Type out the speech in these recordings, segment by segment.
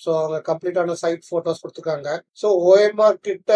So அவங்க கம்ப்ளீட்டான side photos கொடுத்துருக்காங்க. ஸோ OMR கிட்ட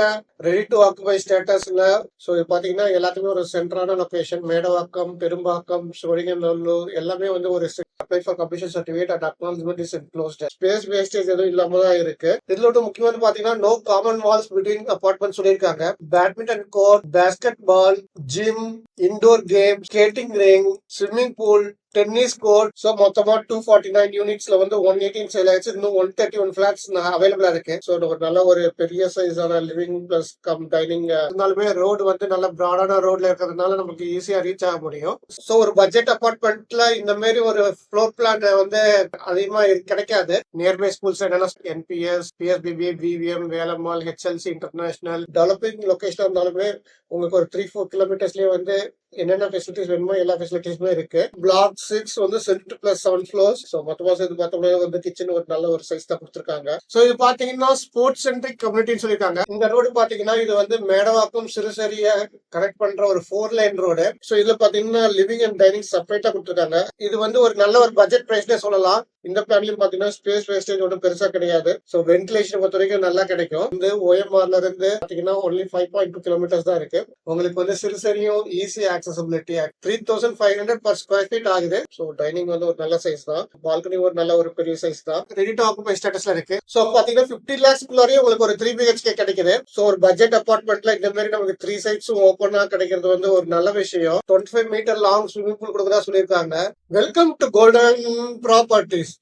ரெடி டு ஆக்குபை ஸ்டேட்டஸ்ல. ஸோ இது பாத்தீங்கன்னா எல்லாத்துக்குமே ஒரு சென்டரான லொகேஷன். மேடவாக்கம், பெரும்பாக்கம், சோழிங்கநல்லூர் எல்லாமே வந்து ஒரு apply for completion certificate and acknowledgement is enclosed. Space wastage எதுவும் இல்லாம தான் இருக்கு. இதுல ஒரு முக்கியமான பாத்தீங்கன்னா no common walls between apartments சொல்லியிருக்காங்க. Badminton court, basketball, gym, indoor game, skating rink, swimming pool, tennis court. So மொத்தமா 249 யூனிட்ஸ்ல வந்து 118 சேல் ஆயிடுச்சு. இன்னும் 131 ஃபிளாட்ஸ் அவைலபிளா இருக்கு. ஸோ நல்ல ஒரு பெரிய சைஸான லிவிங் பிளஸ் கம் டைனிங். இருந்தாலுமே ரோடு வந்து நல்ல பிராடான ரோட்ல இருக்கிறதுனால நமக்கு ஈஸியா ரீச் ஆக முடியும். ஸோ ஒரு பட்ஜெட் அபார்ட்மெண்ட்ல இந்த மாதிரி ஒரு ஃப்ளோர் பிளான் வந்து அதிகமா கிடைக்காது. நியர்பை ஸ்கூல்ஸ் என்னன்னா NPS, PSBB, VVM, Velammal, HLC international. Developing location இருந்தாலுமே உங்களுக்கு ஒரு 3-4 கிலோமீட்டர்ஸ்லயே வந்து என்னென்ன ஃபெசிலிட்டிஸ் வேணுமோ எல்லா ஃபெசிலிட்டிஸுமே இருக்கு. பிளாக் 6 வந்து சென்ட் பிளஸ் 7 ஃப்ளோர்ஸ். ஸோ மொத்தமா சேர்த்து பார்த்தோம்னா வந்து கிச்சன் ஒரு நல்ல ஒரு சைஸ் தான் கொடுத்துருக்காங்க. ஸோ இது பாத்தீங்கன்னா ஸ்போர்ட்ஸ் சென்ட்ரிக் கம்யூனிட்டின்னு சொல்லியிருக்காங்க. இந்த ரோடு பாத்தீங்கன்னா இது வந்து மேடவாக்கம் சிறுசரிய கனெக்ட் பண்ற ஒரு 4 லைன் ரோடு. ஸோ இதுல பாத்தீங்கன்னா லிவிங் அண்ட் டைனிங் செப்பரேட்டா கொடுத்துருக்காங்க. இது வந்து ஒரு நல்ல ஒரு பட்ஜெட் பிரைஸ்னே சொல்லலாம். இந்த பிளான்லயும் பாத்தீங்கன்னா ஸ்பேஸ் வேஸ்டேஜ் ஒன்றும் பெருசா கிடையாது. ஸோ வென்டிலேஷன் பொறுத்த வரைக்கும் நல்லா கிடைக்கும். வந்து OMRல இருந்து பாத்தீங்கன்னா ஒன்லி 5.2 கிலோமீட்டர்ஸ் தான் இருக்கு. உங்களுக்கு வந்து சிறுசரியும் easy accessibility. 3500 per square feet ஆகுது. ஸோ டைனிங் வந்து ஒரு நல்ல சைஸ் தான். பால்கனி ஒரு நல்ல ஒரு பெரிய சைஸ் தான். ரெடி டு ஆக்குபை ஸ்டேட்டஸ்ல இருக்கு. ஸோ பாத்தீங்கன்னா 50 lakhs குள்ளாரையும் உங்களுக்கு ஒரு 3 BHK கிடைக்குது. ஸோ ஒரு பட்ஜெட் அபார்ட்மெண்ட்ல இந்த மாதிரி நமக்கு 3 சைட்ஸும் ஓப்பனா கிடைக்கிறது வந்து ஒரு நல்ல விஷயம். 25 மீட்டர் லாங் ஸ்விமிங் பூல் கொடுக்கறதா சொல்லியிருக்காங்க. Welcome to golden properties.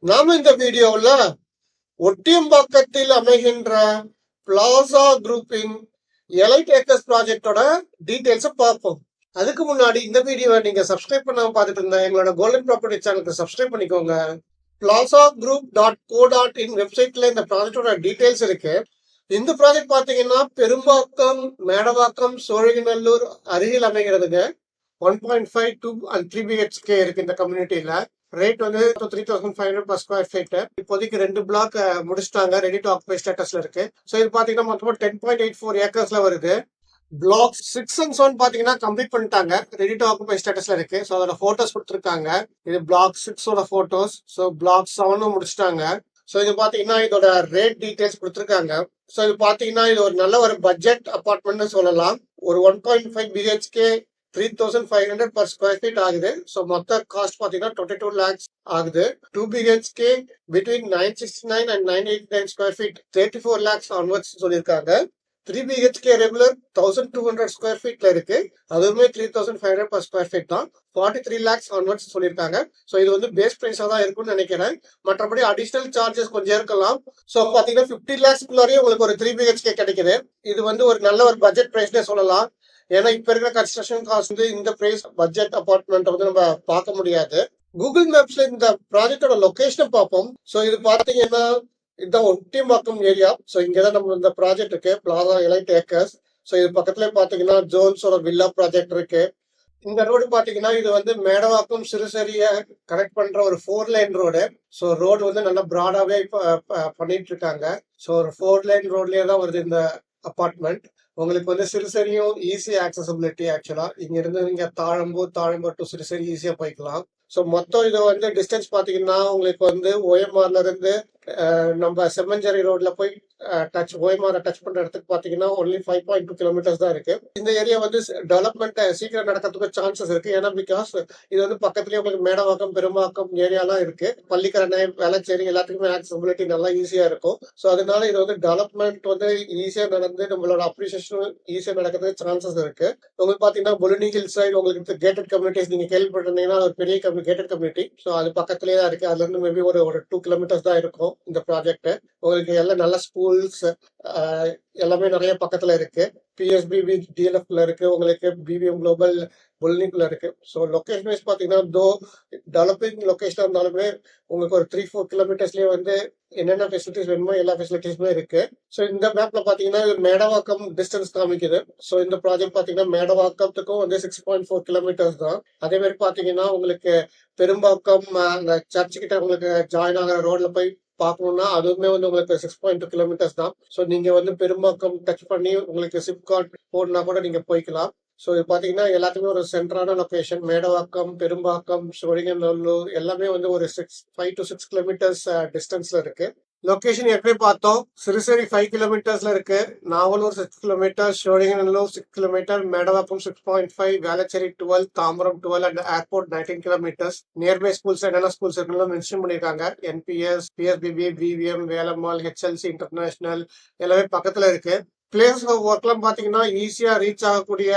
நாம இந்த வீடியோல ஒட்டியம்பாக்கத்தில் அமைகின்ற பிளாசா குரூப்பின் எலைட் ஏக்கர்ஸ் ப்ராஜெக்டோட டீடைல்ஸ் பார்ப்போம். அதுக்கு முன்னாடி இந்த வீடியோவை நீங்க சப்ஸ்கிரைப் பண்ணாம பார்த்துட்டு இருந்தா எங்களோட கோல்டன் ப்ராப்பர்ட்டி சேனலுக்கு சப்ஸ்கிரைப் பண்ணிக்கோங்க. plazagroup.co.in வெப்சைட்ல இந்த ப்ராஜெக்டோட டீடைல்ஸ் இருக்கு. இந்த ப்ராஜெக்ட் பாத்தீங்கன்னா பெரும்பாக்கம், மேடவாக்கம், சோழிங்கநல்லூர் அருகில் அமைகிறதுங்க. 1.5, 2 and 3 BHK இருக்கு இந்த கம்யூனிட்டியில. ரேட் வந்து 3500 per square feet. இப்போதைக்கு 2 பிளாக் முடிச்சிட்டாங்க. ரெடி டு ஆக்குபை ஸ்டேட்டஸ்ல இருக்கு. ஸோ இது பாத்தீங்கன்னா மொத்தமா 10.84 ஏக்கர்ஸ்ல வருது. பிளாக் 6 and 7 பாத்தீங்கன்னா கம்ப்ளீட் பண்ணிட்டாங்க. ரெடி டு ஆக்குபை ஸ்டேட்டஸ்ல இருக்கு. ஸோ அதோட போட்டோஸ் கொடுத்துருக்காங்க. இது பிளாக் 6ஓட போட்டோஸ். ஸோ பிளாக் 7 முடிச்சிட்டாங்க. ஸோ இது பாத்தீங்கன்னா இதோட ரேட் டீடைல்ஸ் கொடுத்துருக்காங்க. ஸோ இது பாத்தீங்கன்னா இது ஒரு நல்ல ஒரு பட்ஜெட் அபார்ட்மெண்ட்னு சொல்லலாம். ஒரு 1.5 BHK 3500 per square feet ஆகுது. ஸோ மொத்த காஸ்ட் பாத்தீங்கன்னா 22 lakhs ஆகுது. 2 BHK between 969 and 989 square feet 34 lakhs onwards சொல்லியிருக்காங்க. 3 BHK ரெகுலர் 1200 ஸ்கொயர் ஃபீட்ல இருக்கு. அதுவுமே 3500 per square feet தான். 43 lakhs onwards சொல்லியிருக்காங்க. ஸோ இது வந்து பேஸ் பிரைஸா தான் இருக்கும்னு நினைக்கிறேன். மற்றபடி அடிஷனல் சார்ஜஸ் கொஞ்சம் இருக்கலாம். ஸோ பாத்தீங்கன்னா 50 lakhs குள்ளாரையும் உங்களுக்கு ஒரு 3 BHK கிடைக்குது. இது வந்து ஒரு நல்ல ஒரு பட்ஜெட் பிரைஸ்னே சொல்லலாம். ஏன்னா இப்ப இருக்கிற கன்ஸ்ட்ரக்ஷன் காஸ்ட் வந்து இந்த பிரைஸ் பட்ஜெட் அபார்ட்மெண்ட் வந்து நம்ம பார்க்க முடியாது. கூகுள் மேப்ஸ்ல இந்த ப்ராஜெக்டோட லொகேஷனை பார்ப்போம். ஸோ இது பாத்தீங்கன்னா இதுதான் ஒட்டியம்பாக்கம் ஏரியா. ஸோ இங்கதான் நம்ம இந்த ப்ராஜெக்ட் இருக்கு, பிளாசா எலைட் ஏக்கர்ஸ். ஸோ இது பக்கத்துல பாத்தீங்கன்னா ஜோன்ஸோட வில்லா ப்ராஜெக்ட் இருக்கு. இந்த ரோடு பாத்தீங்கன்னா இது வந்து மேடவாக்கம் சிறுசரிய கனெக்ட் பண்ற ஒரு 4 லைன் ரோடு. ஸோ ரோடு வந்து நல்லா பிராடாவே பண்ணிட்டு இருக்காங்க. ஸோ ஒரு 4 லைன் ரோட்லயே தான் வருது இந்த அபார்ட்மெண்ட். உங்களுக்கு வந்து சிறுசரியும் ஈஸி ஆக்சசிபிலிட்டி. ஆக்சுவலா இங்க இருந்து நீங்க தாழம்பூர் டு சிறுசரி ஈஸியா போய்க்கலாம். ஸோ மொத்தம் இது வந்து டிஸ்டன்ஸ் பாத்தீங்கன்னா உங்களுக்கு வந்து OMRல இருந்து நம்ம செம்மஞ்சேரி ரோட்ல போய் OMR டச் பண்ற இடத்துக்கு பாத்தீங்கன்னா ஒன்லி 5.2 கிலோமீட்டர்ஸ் தான் இருக்கு. இந்த ஏரியா வந்து டெவலப்மெண்ட் சீக்கிரம் நடக்கிறதுக்கு சான்சஸ் இருக்கு. ஏன்னா பிகாஸ் இது வந்து பக்கத்துலயே உங்களுக்கு மேடவாக்கம், பெரும்பாக்கம் ஏரியாலாம் இருக்கு. பள்ளிக்கரணை, வேளச்சேரி எல்லாத்துக்குமே ஆக்சசிபிலிட்டி நல்லா ஈஸியா இருக்கும். ஸோ அதனால இது வந்து டெவலப்மெண்ட் வந்து ஈஸியா நடந்து நம்மளோட அப்ரிசியேஷன் ஈஸியா நடக்கிறதுக்கு சான்சஸ் இருக்கு. உங்களுக்கு பாத்தீங்கன்னா பொலினி ஹில் சைடு உங்களுக்கு கேட்டட் கம்யூனிட்டிஸ் நீங்க கேள்விப்பட்டிருந்தீங்கன்னா ஒரு பெரிய கேட்டட் கம்யூனிட்டி. ஸோ அது பக்கத்துலயே தான் இருக்கு. அதுல இருந்து மேபி ஒரு 2 கிலோமீட்டர்ஸ் தான் இருக்கும் இந்த ப்ராஜெக்ட். உங்களுக்கு எல்லாம் நல்ல ஸ்கூல்ஸ் எல்லாமே நிறைய பக்கத்துல இருக்கு. PSBB DLFல இருக்கு. உங்களுக்கு BVM குளோபல் பொலினிக்குள்ள இருக்கு. ஸோ லொகேஷன் வைஸ் பாத்தீங்கன்னா தோ டெவலப்பிங் லொகேஷனா இருந்தாலுமே உங்களுக்கு ஒரு 3-4 கிலோமீட்டர்ஸ்லயே வந்து என்னென்ன ஃபெசிலிட்டிஸ் வேணுமோ எல்லா ஃபெசிலிட்டிஸுமே இருக்கு. ஸோ இந்த மேப்ல பாத்தீங்கன்னா மேடவாக்கம் டிஸ்டன்ஸ் காமிக்குது. ஸோ இந்த ப்ராஜெக்ட் பாத்தீங்கன்னா மேடவாக்கத்துக்கும் வந்து 6.4 கிலோமீட்டர்ஸ் தான். அதே மாதிரி பாத்தீங்கன்னா உங்களுக்கு பெரும்பாக்கம் அந்த சர்ச் கிட்ட உங்களுக்கு ஜாயின் ஆகிற ரோட்ல போய் பார்க்கணும்னா அதுவுமே வந்து உங்களுக்கு 6.2 கிலோமீட்டர்ஸ் தான். ஸோ நீங்க வந்து பெரும்பாக்கம் டச் பண்ணி உங்களுக்கு சிப் கார்டு போடனா கூட நீங்க போய்க்கலாம். ஸோ இது பாத்தீங்கன்னா எல்லாத்துக்குமே ஒரு சென்டரான லொகேஷன். மேடவாக்கம், பெரும்பாக்கம், சோழிங்கநல்லூர் எல்லாமே வந்து ஒரு 5 to 6 கிலோமீட்டர்ஸ் டிஸ்டன்ஸ்ல இருக்கு. லொகேஷன் எப்படி பார்த்தோம், சிறுசேரி 5 கிலோமீட்டர்ஸ்ல இருக்கு, Navalur 6 kilometre, Sholinganallur 6 kilometre, Medavakkam 6.5, Velachery 12, Tambaram 12 and airport 19 kilometres. Nearby schools என்னென்ன ஸ்கூல்ஸ் இருக்குன்னு மென்ஷன் பண்ணியிருக்காங்க. NPS, PSBB, VVM, Velammal, HLC international எல்லாமே பக்கத்துல இருக்கு. பிளேஸ் ஆஃப் ஒர்க்லாம் பாத்தீங்கன்னா ஈஸியா ரீச் ஆகக்கூடிய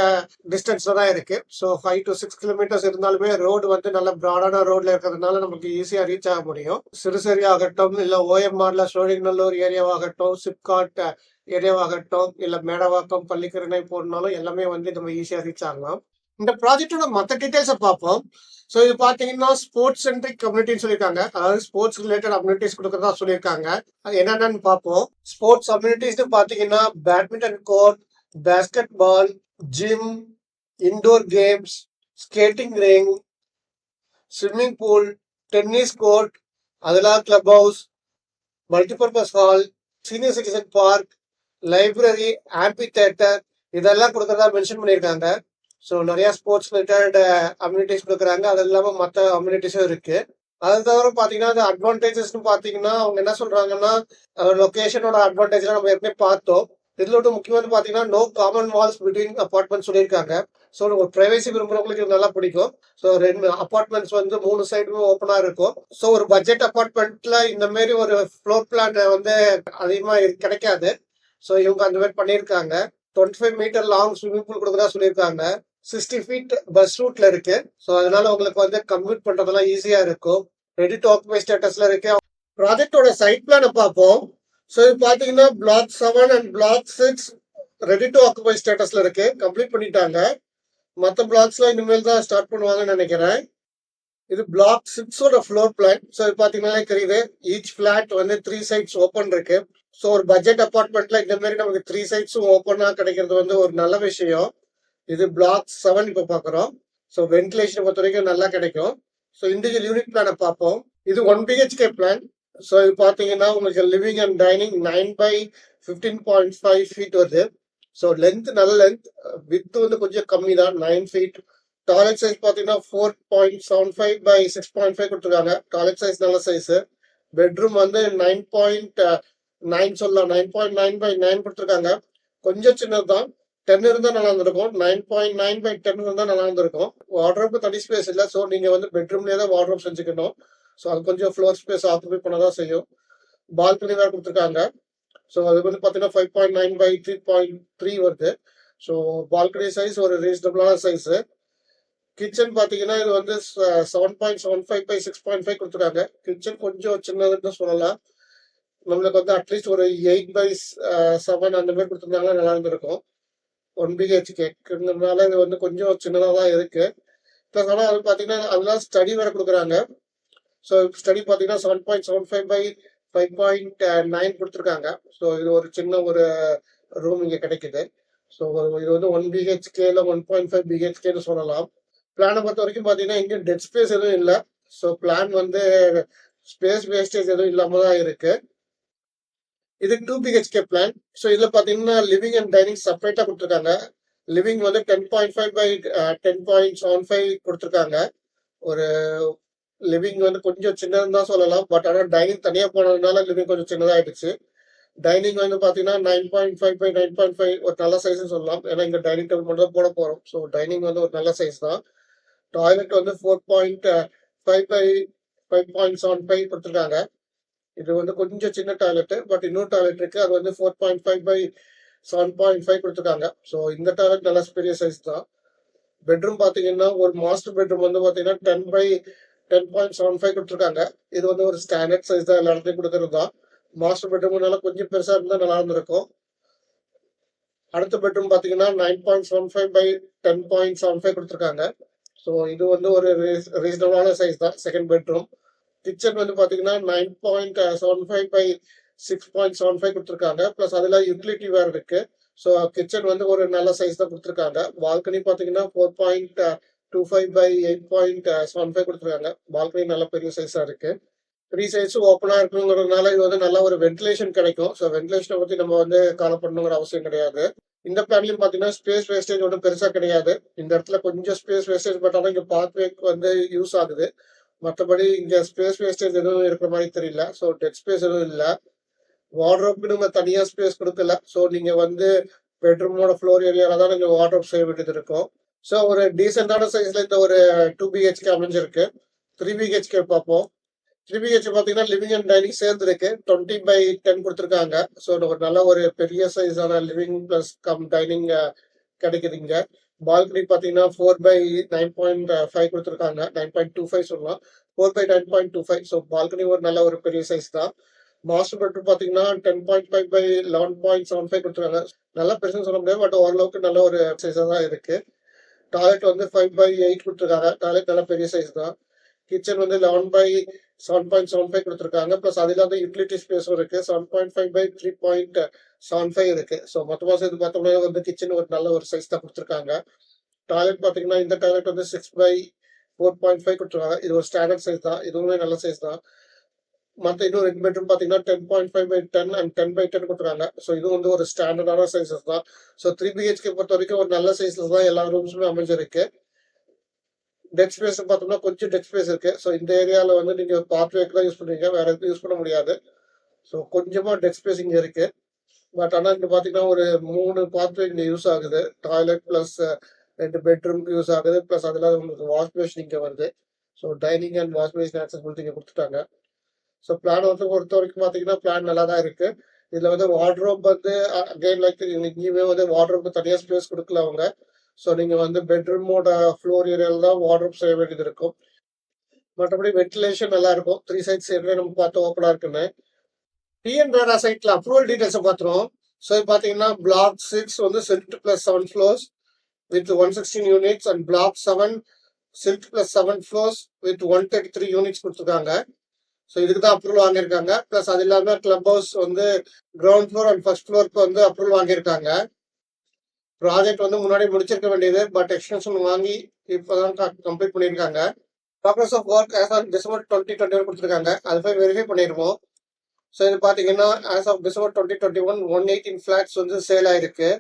டிஸ்டன்ஸ்ல தான் இருக்கு. ஸோ 5 to 6 கிலோமீட்டர்ஸ் இருந்தாலுமே ரோடு வந்து நல்ல பிராடான ரோட்ல இருக்கிறதுனால நமக்கு ஈஸியா ரீச் ஆக முடியும். சிறுசேரி ஆகட்டும், இல்ல ஓஎம்ஆர்ல சோழிங்கநல்லூர் ஏரியாவாகட்டும், சிப்காட் ஏரியாவாகட்டும், இல்ல மேடவாக்கம், பள்ளிக்கரணை போனாலும் எல்லாமே வந்து நம்ம ஈஸியா ரீச் ஆகலாம். இந்த ப்ராஜெக்டோட மற்ற டீடைல்ஸை பார்ப்போம். ஸோ இது பார்த்தீங்கன்னா ஸ்போர்ட்ஸ் சென்ட்ரிக் கம்யூனிட்டின்னு சொல்லியிருக்காங்க. அதாவது ஸ்போர்ட்ஸ் ரிலேட்டட் அம்யூனிட்டிஸ் கொடுக்கறதா சொல்லியிருக்காங்க. அது என்னென்னு பார்ப்போம். ஸ்போர்ட்ஸ் அம்யூனிட்டிஸ்னு பார்த்தீங்கன்னா badminton court, basketball, gym, indoor games, skating rink, swimming pool, tennis court, அதெல்லாம் club house, multipurpose hall, senior citizen park, library, amphitheatre இதெல்லாம் கொடுக்கறதா மென்ஷன் பண்ணியிருக்காங்க. ஸோ நிறைய ஸ்போர்ட்ஸ் ரிலேட்டட் அம்யூனிட்டிஸ் கொடுக்குறாங்க. அது இல்லாமல் மற்ற அம்யூனிட்டிஸும் இருக்கு. அது தவிர பார்த்தீங்கன்னா அது அட்வான்டேஜஸ்னு பார்த்தீங்கன்னா அவங்க என்ன சொல்றாங்கன்னா லொகேஷனோட அட்வான்டேஜ்லாம் நம்ம ஏற்கனவே பார்த்தோம். இதுல விட முக்கியமான பார்த்தீங்கன்னா no common walls between apartment சொல்லியிருக்காங்க. ஸோ ஒரு பிரைவசி விரும்புறவங்களுக்கு இது நல்லா பிடிக்கும். ஸோ 2 அப்பார்ட்மெண்ட்ஸ் வந்து 3 சைடுமே ஓப்பனா இருக்கும். ஸோ ஒரு பட்ஜெட் அப்பார்ட்மெண்ட்ல இந்த மாதிரி ஒரு ஃப்ளோர் பிளான் வந்து அதிகமா கிடைக்காது. ஸோ இவங்க அந்த மாதிரி பண்ணியிருக்காங்க. 25 மீட்டர் லாங் ஸ்விம்மிங் பூல் கொடுக்குறதா சொல்லியிருக்காங்க. 60 ஃபீட் பஸ் ரூட்ல இருக்கு. ஸோ அதனால உங்களுக்கு வந்து கம்ப்யூட் பண்றதெல்லாம் ஈஸியா இருக்கும். ரெடி டு ஆக்குபை ஸ்டேட்டஸ்ல இருக்கு. ப்ராஜெக்டோட சைட் பிளானை பார்ப்போம். ஸோ இது பாத்தீங்கன்னா block 7 and block 6 ready to occupy ஸ்டேட்டஸ்ல இருக்கு. கம்ப்ளீட் பண்ணிட்டாங்க. மற்ற பிளாக்ஸ்லாம் இனிமேல் தான் ஸ்டார்ட் பண்ணுவாங்கன்னு நினைக்கிறேன். இது பிளாக் 6ஓட ஃப்ளோர் பிளான். ஸோ இது பாத்தீங்கன்னா தெரியுது, ஈச் பிளாட் வந்து 3 சைட்ஸ் ஓப்பன் இருக்கு. ஸோ ஒரு பட்ஜெட் அப்பார்ட்மெண்ட்ல இந்த மாதிரி நமக்கு 3 சைட்ஸும் ஓப்பனா கிடைக்கிறது வந்து ஒரு நல்ல விஷயம். இது பிளாக் 7 இப்போ பார்க்குறோம். ஸோ வென்டிலேஷனை பொறுத்த வரைக்கும் நல்லா கிடைக்கும். ஸோ இண்டிவிஜுவல் யூனிட் பிளானை பார்ப்போம். இது 1 பிஹெச்கே பிளான். ஸோ இது பார்த்தீங்கன்னா உங்களுக்கு லிவிங் அண்ட் டைனிங் 9/15.5 ஃபீட் வருது. ஸோ லென்த் நல்ல லென்த், வித் வந்து கொஞ்சம் கம்மி தான், 9 ஃபீட். டாய்லெட் சைஸ் பார்த்தீங்கன்னா 4.75/6.5 கொடுத்துருக்காங்க. டாய்லெட் சைஸ் நல்ல சைஸ். பெட்ரூம் வந்து 9.9 சொல்லலாம், 9.9/9 கொடுத்துருக்காங்க. கொஞ்சம் சின்னது தான். 10 இருந்தா நல்லா இருந்திருக்கும். 9.9/10 இருந்தா நல்லா இருந்திருக்கும். வார்ட்ரோப்க்கு தனி ஸ்பேஸ் இல்லை. ஸோ நீங்க வந்து பெட்ரூம்லேயே தான் வார்ட்ரோப் செஞ்சுக்கணும். ஸோ அது கொஞ்சம் ஃப்ளோர் ஸ்பேஸ் ஆக்குபை பண்ணதான் செய்யும். பால்கனி வேறு கொடுத்துருக்காங்க. ஸோ அது வந்து பார்த்தீங்கன்னா 5.9/3.3 வருது. ஸோ பால்கனி சைஸ் ஒரு ரீசனபிளான சைஸ். கிச்சன் பார்த்தீங்கன்னா இது வந்து 7.75/6.5 கொடுத்துருக்காங்க. கிச்சன் கொஞ்சம் சின்னதுன்னு சொல்லலாம். நம்மளுக்கு வந்து அட்லீஸ்ட் ஒரு 8/7 அந்த மாதிரி கொடுத்துருந்தாங்கன்னா நல்லா இருந்திருக்கும். 1 பிஹெச்கேனால இது வந்து கொஞ்சம் சின்னதாக தான் இருக்கு. ப்ளஸ் ஆனால் அது பார்த்தீங்கன்னா அதெல்லாம் ஸ்டடி வேற கொடுக்குறாங்க. ஸோ ஸ்டடி பார்த்தீங்கன்னா 7.75/5.9 கொடுத்துருக்காங்க. ஸோ இது ஒரு சின்ன ஒரு ரூம் இங்கே கிடைக்குது. ஸோ இது வந்து 1 பிஹெச்கேல 1.5 பிஹெச்கேன்னு சொல்லலாம். பிளானை பொறுத்த வரைக்கும் பார்த்தீங்கன்னா இங்கே டெட் ஸ்பேஸ் எதுவும் இல்லை. ஸோ பிளான் வந்து ஸ்பேஸ் வேஸ்டேஜ் எதுவும் இல்லாம தான் இருக்கு. இது 2 பிஹெச்கே பிளான். ஸோ இதுல பாத்தீங்கன்னா லிவிங் அண்ட் டைனிங் செப்பரேட்டா கொடுத்துருக்காங்க. லிவிங் வந்து 10.5/10.75 கொடுத்துருக்காங்க. ஒரு லிவிங் வந்து கொஞ்சம் சின்னதுன்னு தான் சொல்லலாம். பட் ஆனால் டைனிங் தனியாக போனதுனால லிவிங் கொஞ்சம் சின்னதாகிடுச்சு. டைனிங் வந்து பார்த்தீங்கன்னா 9.5/9.5 ஒரு நல்ல சைஸ்ன்னு சொல்லலாம். ஏன்னா இங்கே டைனிங் டேபிள் மட்டும் தான் போட போகிறோம். ஸோ டைனிங் வந்து ஒரு நல்ல சைஸ் தான். டாய்லெட் வந்து 4.5/5.75 கொடுத்துருக்காங்க. இது வந்து கொஞ்சம் சின்ன டாய்லெட். பட் இன்னொரு டாய்லெட் இருக்கு, அது வந்து 4.5/7.5 கொடுத்துருக்காங்க. ஸோ இந்த டாய்லெட் நல்லா பெரிய சைஸ் தான். பெட்ரூம் பார்த்தீங்கன்னா ஒரு மாஸ்டர் பெட்ரூம் வந்து பார்த்தீங்கன்னா 10/10.75 கொடுத்துருக்காங்க. இது வந்து ஒரு ஸ்டாண்டர்ட் சைஸ் தான், எல்லா இடத்துலையும் கொடுக்கறது தான். மாஸ்டர் பெட்ரூம்னால கொஞ்சம் பெருசாக இருந்தால் நல்லா இருந்திருக்கும். அடுத்த பெட்ரூம் பார்த்தீங்கன்னா 9.75/10.75 கொடுத்துருக்காங்க. ஸோ இது வந்து ஒரு ரீசனபிளான சைஸ் தான். Second bedroom. கிச்சன் வந்து பார்த்தீங்கன்னா 9.75/6.75 கொடுத்துருக்காங்க. ப்ளஸ் அதில் யூட்டிலிட்டி வேறு இருக்கு. ஸோ கிச்சன் வந்து ஒரு நல்ல சைஸ் தான் கொடுத்துருக்காங்க. பால்கனி பார்த்தீங்கன்னா 4.25/8.75 கொடுத்துருக்காங்க. பால்கனி நல்ல பெரிய சைஸாக இருக்கு. 3 சைஸும் ஓப்பனாக இருக்குங்கிறதுனால இது வந்து நல்ல ஒரு வென்டிலேஷன் கிடைக்கும். ஸோ வென்டிலேஷனை பற்றி நம்ம வந்து கவலைப்படணுங்கிற அவசியம் கிடையாது. இந்த பிளான்லையும் பார்த்தீங்கன்னா ஸ்பேஸ் வேஸ்டேஜ் ஒன்றும் பெருசாக கிடையாது. இந்த இடத்துல கொஞ்சம் ஸ்பேஸ் வேஸ்டேஜ் பட்டாலும் இங்கே பாத்வேக்கு வந்து யூஸ் ஆகுது. மற்றபடி இங்கே ஸ்பேஸ் வேஸ்டேஜ் எதுவும் இருக்கிற மாதிரி தெரியல. ஸோ டெட் ஸ்பேஸ் எதுவும் இல்லை. வார்ட்ரோப்க்கு நம்ம தனியா ஸ்பேஸ் கொடுக்கல. ஸோ நீங்க வந்து பெட்ரூமோட ஃப்ளோர் ஏரியால தான் நீங்க வார்ட்ரோப் செய்ய வேண்டியது இருக்கும். ஸோ ஒரு டீசென்டான சைஸ்ல இந்த ஒரு 2 பிஹெச்கே அமைஞ்சிருக்கு. 3 பிஹெச்கே பார்ப்போம். 3 பிஹெச்கே பார்த்தீங்கன்னா லிவிங் அண்ட் டைனிங் சேர்ந்து இருக்கு. 20/10 கொடுத்துருக்காங்க. ஸோ ஒரு நல்ல ஒரு பெரிய சைஸான லிவிங் பிளஸ் கம் டைனிங் கிடைக்குதுங்க. பால்கனி பார்த்தீங்கன்னா 4/9.5 கொடுத்துருக்காங்க. 9.25 சொல்லலாம். 4/9.25. ஸோ பால்கனி ஒரு நல்ல ஒரு பெரிய சைஸ் தான். மாஸ்டர் பெட்ரூம் பார்த்தீங்கன்னா 10.5/11.75 கொடுத்துருக்காங்க. நல்லா பெருசுன்னு சொல்ல முடியாது, பட் ஓரளவுக்கு நல்ல ஒரு சைஸாக தான் இருக்கு. டாய்லெட் வந்து 5/8 கொடுத்துருக்காங்க. டாய்லெட் நல்ல பெரிய சைஸ் தான். கிச்சன் வந்து 11/7.75 கொடுத்துருக்காங்க. ப்ளஸ் அதில் வந்து யூட்டிலிட்டி ஸ்பேஸும் இருக்கு. 7.5/3.75 இருக்கு. ஸோ மொத்தமாக சேர்த்து பார்த்தோம்னா வந்து கிச்சன் ஒரு நல்ல ஒரு சைஸ் தான் கொடுத்துருக்காங்க. டாய்லெட் பார்த்தீங்கன்னா இந்த டாய்லெட் வந்து 6/4.5 கொடுத்துருக்காங்க. இது ஒரு ஸ்டாண்டர்ட் சைஸ் தான். இதுவுமே நல்ல சைஸ் தான். மற்ற இன்னும் 2 பெட்ரூம் பார்த்தீங்கன்னா 10.5/10 அண்ட் 10/10 கொடுத்துருக்காங்க. ஸோ இது வந்து ஒரு ஸ்டாண்டர்டான சைஸஸ் தான். ஸோ 3 பிஹெச்கே பொறுத்த வரைக்கும் ஒரு நல்ல சைஸ்ல தான் எல்லா ரூம்ஸுமே அமைஞ்சிருக்கு. டெட் ஸ்பேஸ் பார்த்தோம்னா கொஞ்சம் டெட் ஸ்பேஸ் இருக்கு. ஸோ இந்த ஏரியாவில் வந்து நீங்க பாத்வேக்கு தான் யூஸ் பண்ணுவீங்க, வேற எதுவும் யூஸ் பண்ண முடியாது. ஸோ கொஞ்சமா டெட் ஸ்பேஸ் இங்க இருக்கு. பட் ஆனால் இங்க பார்த்தீங்கன்னா ஒரு 3 பாத்வே இங்க யூஸ் ஆகுது. டாய்லெட் பிளஸ் 2 பெட்ரூம்க்கு யூஸ் ஆகுது. பிளஸ் அதில் உங்களுக்கு வாஷ் பேஷன் இங்க வருது. So dining and wash basin accessibility இங்க கொடுத்துட்டாங்க. ஸோ பிளான் வந்து பொறுத்த வரைக்கும் பார்த்தீங்கன்னா பிளான் நல்லா தான் இருக்கு. இதுல வந்து வார்ட்ரோப் வந்து அகைன் லைக் இங்கேயுமே வந்து வார்ட்ரோப்க்கு தனியாக ஸ்பேஸ் கொடுக்கல அவங்க. ஸோ நீங்க வந்து பெட்ரூமோட ஃப்ளோர் ஏரியால தான் வார்ட்ரோப் செய்ய வேண்டியது இருக்கும். மற்றபடி வென்டிலேஷன் நல்லா இருக்கும். 3 சைட்ஸ் ஏற்கனவே நம்ம பார்த்து ஓப்பனா இருக்குன்னு. டிஎன் ரேரா சைட்ல அப்ரூவல் டீடைல்ஸை பார்த்துருவோம். ஸோ இது பார்த்தீங்கன்னா பிளாக் 6 வந்து stilt plus 7 floors with 116 units and block 7 stilt plus 7 floors with 133 units கொடுத்துருக்காங்க. ஸோ இதுக்கு தான் அப்ரூவல் வாங்கியிருக்காங்க. ப்ளஸ் அது இல்லாமல் கிளப் ஹவுஸ் வந்து கிரவுண்ட் ஃப்ளோர் அண்ட் ஃபர்ஸ்ட் ஃப்ளோருக்கு வந்து அப்ரூவல் வாங்கியிருக்காங்க. ப்ராஜெக்ட் வந்து முன்னாடி முடிச்சிருக்க வேண்டியது, பட் எக்ஸ்டென்ஷன் வாங்கி இப்போதான் கம்ப்ளீட் பண்ணியிருக்காங்க. Progress of work as on December 2021 கொடுத்துருக்காங்க. அது போய் வெரிஃபை பண்ணிடுவோம். ஸோ இது பார்த்தீங்கன்னா ஆஸ் ஆஃப் December 2021 118 ஃபிளாட்ஸ் வந்து சேல் ஆயிருக்கு.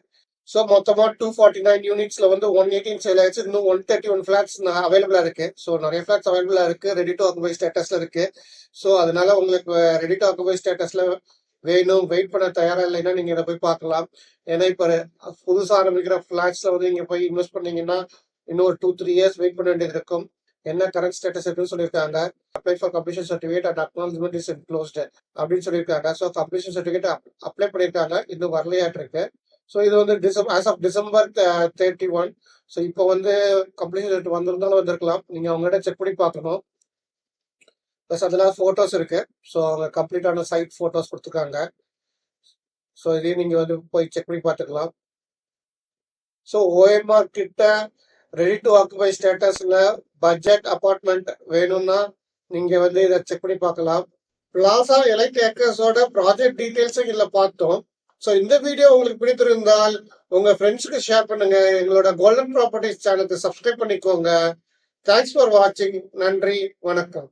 ஸோ மொத்தமாக 249 யூனிட்ஸ்ல வந்து 118 சேல் ஆயிடுச்சு. இன்னும் 131 ஃபிளாட்ஸ் அவைலபிளா இருக்கு. ஸோ நிறைய ஃபிளாட்ஸ் அவைலபிளா இருக்கு. ரெடி டு ஆக்குபை ஸ்டேட்டஸ்ல இருக்கு. ஸோ அதனால உங்களுக்கு ரெடி டு ஆக்குபை ஸ்டேட்டஸ்ல வேணும், வெயிட் பண்ண தயாரா இல்லைன்னா நீங்க இதை போய் பார்க்கலாம். ஏன்னா இப்போ புதுசாக ஆரம்பிக்கிற ஃபிளாட்ஸ்ல வந்து நீங்க போய் இன்வெஸ்ட் பண்ணீங்கன்னா இன்னும் ஒரு 2-3 இயர்ஸ் வெயிட் பண்ண வேண்டியது இருக்கும். என்ன கரண்ட் ஸ்டேட்டஸ் இருக்குன்னு சொல்லியிருக்காங்க. Apply for completion certificate and acknowledgement is enclosed அப்படின்னு சொல்லியிருக்காங்க. ஸோ கம்ப்ளீஷன் சர்டிஃபிகேட் அப்ளை பண்ணியிருக்காங்க, இன்னும் வரலையாட்டு இருக்கு. ஸோ இது வந்து ஆஸ் ஆஃப் December 31. ஸோ இப்போ வந்து கம்ப்ளீஷன் சர்டிஃபிகேட் வந்திருந்தாலும் வந்திருக்கலாம். நீங்க அவங்ககிட்ட செக் பண்ணி பார்க்கணும். ப்ளஸ் அதில் ஃபோட்டோஸ் இருக்கு. ஸோ அவங்க கம்ப்ளீட்டான சைட் ஃபோட்டோஸ் கொடுத்துருக்காங்க. ஸோ இதையும் நீங்க வந்து போய் செக் பண்ணி பார்த்துக்கலாம். ஸோ OMR கிட்ட ரெடி டு ஆக்குபை ஸ்டேட்டஸ்ல பட்ஜெட் அபார்ட்மெண்ட் வேணும்னா நீங்க வந்து இதை செக் பண்ணி பார்க்கலாம். பிளாசா எலைட் ஏக்கர்ஸோட ப்ராஜெக்ட் டீடைல்ஸும் இதில் பார்த்தோம். ஸோ இந்த வீடியோ உங்களுக்கு பிடித்திருந்தால் உங்க ஃப்ரெண்ட்ஸுக்கு ஷேர் பண்ணுங்க. எங்களோட கோல்டன் ப்ராப்பர்ட்டிஸ் சேனலுக்கு சப்ஸ்கிரைப் பண்ணிக்கோங்க. தேங்க்ஸ் ஃபார் வாட்சிங். நன்றி, வணக்கம்.